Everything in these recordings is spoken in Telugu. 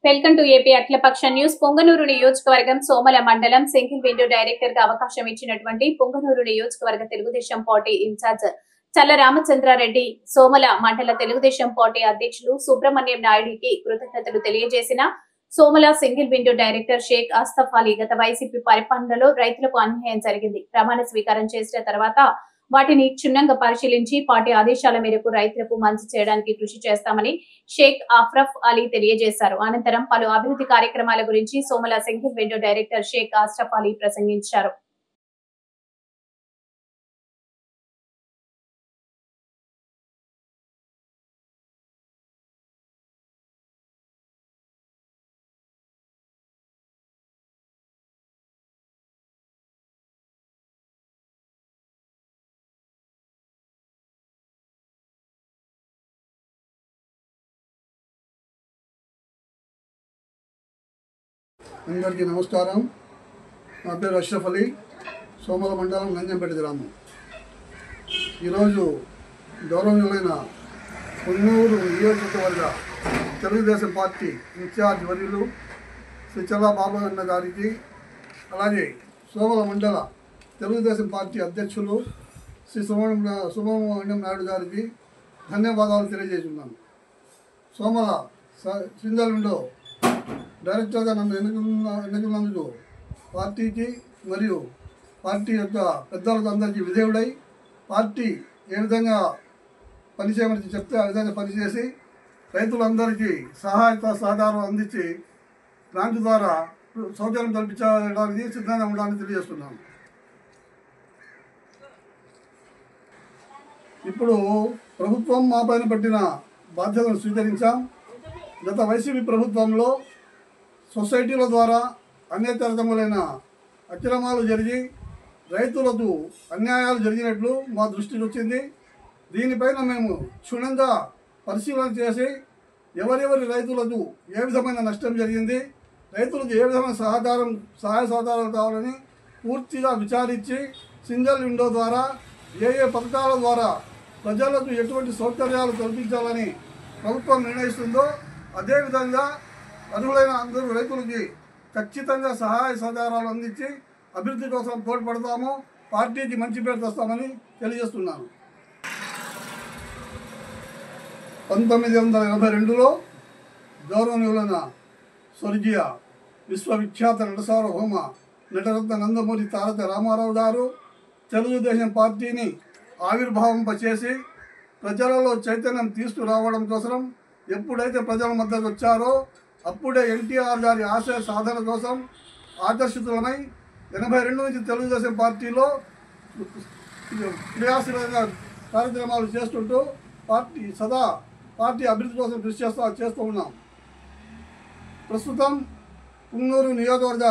వెల్కమ్ టు ఏపీ అఖిలపక్ష న్యూస్. పొంగనూరు నియోజకవర్గం సోమల మండలం సింగిల్ విండో డైరెక్టర్ గా అవకాశం ఇచ్చినటువంటి పొంగనూరు నియోజకవర్గ తెలుగుదేశం పార్టీ ఇన్ఛార్జ్ చల్ల రామచంద్రారెడ్డి, సోమల మండల తెలుగుదేశం పార్టీ అధ్యక్షులు సుబ్రహ్మణ్యం నాయుడికి కృతజ్ఞతలు తెలియజేసిన Somala single window director Sheikh Astaf Ali, గత వైసీపీ పరిపాలనలో రైతులకు అన్యాయం జరిగింది. ప్రమాణ స్వీకారం చేసిన తర్వాత వాటిని క్షుణ్ణంగా పరిశీలించి పార్టీ ఆదేశాల మేరకు రైతులకు మంచి చేయడానికి కృషి చేస్తామని షేక్ ఆఫ్రఫ్ అలీ తెలియజేశారు. అనంతరం పలు అభివృద్ధి కార్యక్రమాల గురించి Somala single window director Sheikh Astaf Ali ప్రసంగించారు. అందరికీ నమస్కారం. నా పేరు అష్రఫ్ అలీ, సోమల మండలం నంజంపేట గ్రామం. ఈరోజు గౌరవనీయులైన పొంగనూరు నియోజకవర్గ తెలుగుదేశం పార్టీ ఇన్ఛార్జ్ వర్యులు శ్రీ చల్లా బాబు అన్న గారికి, అలాగే సోమల మండల తెలుగుదేశం పార్టీ అధ్యక్షులు శ్రీ సుబ్రహ్మణ్యం నాయుడు గారికి ధన్యవాదాలు తెలియజేస్తున్నాను. సోమల సింగిల్ విండో డైరెక్టర్గా నన్ను ఎన్నుకున్నందుకు పార్టీకి మరియు పార్టీ యొక్క పెద్దలకు అందరికీ విధేయుడై పార్టీ ఏ విధంగా పనిచేయమని చెప్తే ఆ విధంగా పనిచేసి రైతులందరికీ సహకారం అందించి బ్యాంకు ద్వారా సౌకర్యం కల్పించడానికి సిద్ధంగా ఉండాలని తెలియజేస్తున్నాను. ఇప్పుడు ప్రభుత్వం మా పైన పెట్టిన బాధ్యతను స్వీకరించాం. గత వైసీపీ ప్రభుత్వంలో సొసైటీల ద్వారా అనేక రకములైన అక్రమాలు జరిగి రైతులకు అన్యాయాలు జరిగినట్లు మా దృష్టికి వచ్చింది. దీనిపైన మేము క్షుణ్ణంగా పరిశీలన చేసి ఎవరెవరి రైతులకు ఏ విధమైన నష్టం జరిగింది, రైతులకు ఏ విధమైన సహాయ సహకారాలు కావాలని పూర్తిగా విచారించి సింగిల్ విండో ద్వారా ఏ పథకాల ద్వారా ప్రజలకు ఎటువంటి సౌకర్యాలు కల్పించాలని ప్రభుత్వం నిర్ణయిస్తుందో అదేవిధంగా అర్హులైన అందరూ రైతులకి ఖచ్చితంగా సహాయ సహకారాలు అందించి అభివృద్ధి కోసం తోడ్పడతాము, పార్టీకి మంచి పేరు తెస్తామని తెలియజేస్తున్నాను. 1982లో గౌరవనీయులైన స్వర్గీయ విశ్వవిఖ్యాత నటసార్వభౌమ నటరత్న నందమూరి తారక రామారావు గారు తెలుగుదేశం పార్టీని ఆవిర్భావింపచేసి ప్రజలలో చైతన్యం తీసుకురావడం కోసం ఎప్పుడైతే ప్రజల మద్దతు వచ్చారో అప్పుడే ఎన్టీఆర్ గారి ఆశయ సాధన కోసం ఆకర్షితులమై 82 నుంచి తెలుగుదేశం పార్టీలో క్రియాశీలంగా కార్యక్రమాలు చేస్తుంటూ పార్టీ అభివృద్ధి కోసం కృషి చేస్తూ ఉన్నాం. ప్రస్తుతం పొంగనూరు నియోజకవర్గ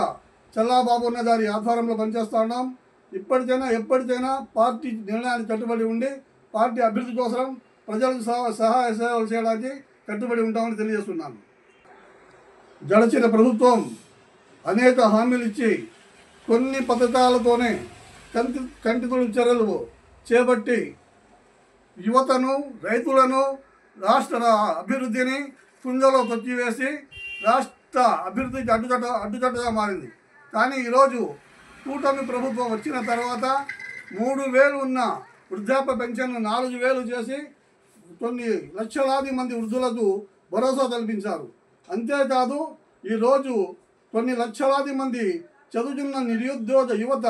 చల్లాబాబు అన్న గారి ఆధ్వర్యంలో పనిచేస్తూ ఉన్నాం. ఎప్పటికైనా పార్టీ నిర్ణయానికి కట్టుబడి ఉండి పార్టీ అభివృద్ధి కోసం ప్రజలకు సహాయ సేవలు చేయడానికి కట్టుబడి ఉంటామని తెలియజేస్తున్నాను. గడిచిన ప్రభుత్వం అనేక హామీలు ఇచ్చి కొన్ని పథకాలతోనే కంటితుడు చర్యలు చేపట్టి యువతను, రైతులను, రాష్ట్ర అభివృద్ధిని కుంజలో తొక్కివేసి రాష్ట్ర అభివృద్ధికి అడ్డుకట్టగా మారింది. కానీ ఈరోజు కూటమి ప్రభుత్వం వచ్చిన తర్వాత 3,000 ఉన్న వృద్ధాప్య పెన్షన్ను 4,000 చేసి కొన్ని లక్షలాది మంది వృద్ధులకు భరోసా కల్పించారు. అంతేకాదు ఈరోజు కొన్ని లక్షలాది మంది చదువుతున్న నిరుద్యోగ యువత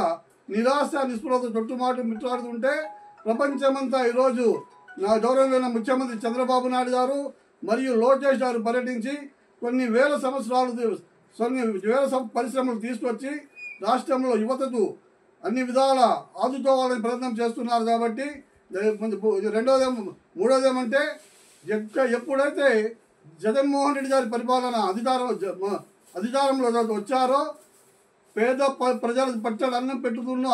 నిరాశ నిస్పృహతో మిట్లాడుతుంటే ప్రపంచమంతా ఈరోజు నా గౌరవమైన ముఖ్యమంత్రి చంద్రబాబు నాయుడు గారు మరియు లోకేష్ గారు పర్యటించి కొన్ని వేల పరిశ్రమలు తీసుకొచ్చి రాష్ట్రంలో యువతకు అన్ని విధాల ఆదుకోవాలని ప్రయత్నం చేస్తున్నారు. కాబట్టి మూడోది ఏమంటే ఎప్పుడైతే జగన్మోహన్ రెడ్డి గారి పరిపాలన అధికారంలో వచ్చారో పేద ప్రజలకు పట్టడి అన్నం పెట్టుకున్న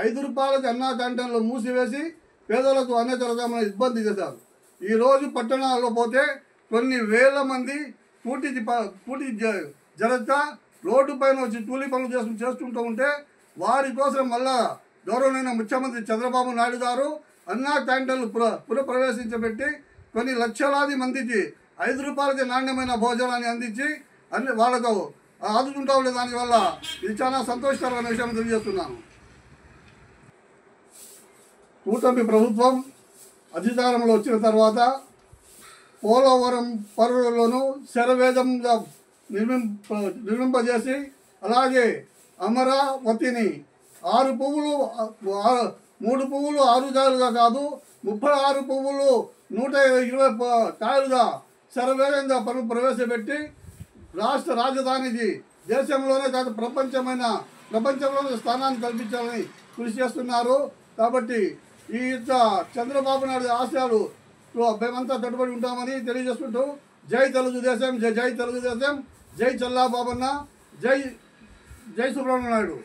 5 రూపాయలకి అన్నా క్యాంటీన్లు మూసివేసి పేదలకు అనేక రకమైన ఇబ్బంది చేశారు. ఈరోజు పట్టణాల్లో పోతే కొన్ని వేల మంది పూటి జరగక రోడ్డు పైన వచ్చి కూలీ పనులు చేసుకుంటూ ఉంటే వారి కోసం మళ్ళా గౌరవనీయ ముఖ్యమంత్రి చంద్రబాబు నాయుడు గారు అన్నా క్యాంటీన్లు పునఃప్రవేశించబెట్టి కొన్ని లక్షలాది మందికి 5 రూపాయలకి నాణ్యమైన భోజనాన్ని అందించి అన్ని వాళ్ళకు ఆదుకుంటాం. దానివల్ల ఇది చాలా సంతోషకరమైన విషయం తెలియజేస్తున్నాను. కూటమి ప్రభుత్వం అధికారంలో వచ్చిన తర్వాత పోలవరం పరువులను శరవేదంగా నిర్మింపజేసి అలాగే అమరావతిని 3 పువ్వులు 6 కాయలుగా కాదు 36 పువ్వులు 120 కాయలుగా శరవేగంగా ప్రవేశపెట్టి రాష్ట్ర రాజధానికి దేశంలోనే కాదు ప్రపంచంలోనే స్థానాన్ని కల్పించాలని కృషి చేస్తున్నారు. కాబట్టి ఈ చంద్రబాబు నాయుడు ఆశయాలు మేమంతా కట్టుబడి ఉంటామని తెలియజేసుకుంటూ జై తెలుగుదేశం, జై తెలుగుదేశం, జై చల్లాబాబన్న, జై సుబ్రహ్మణ్య నాయుడు.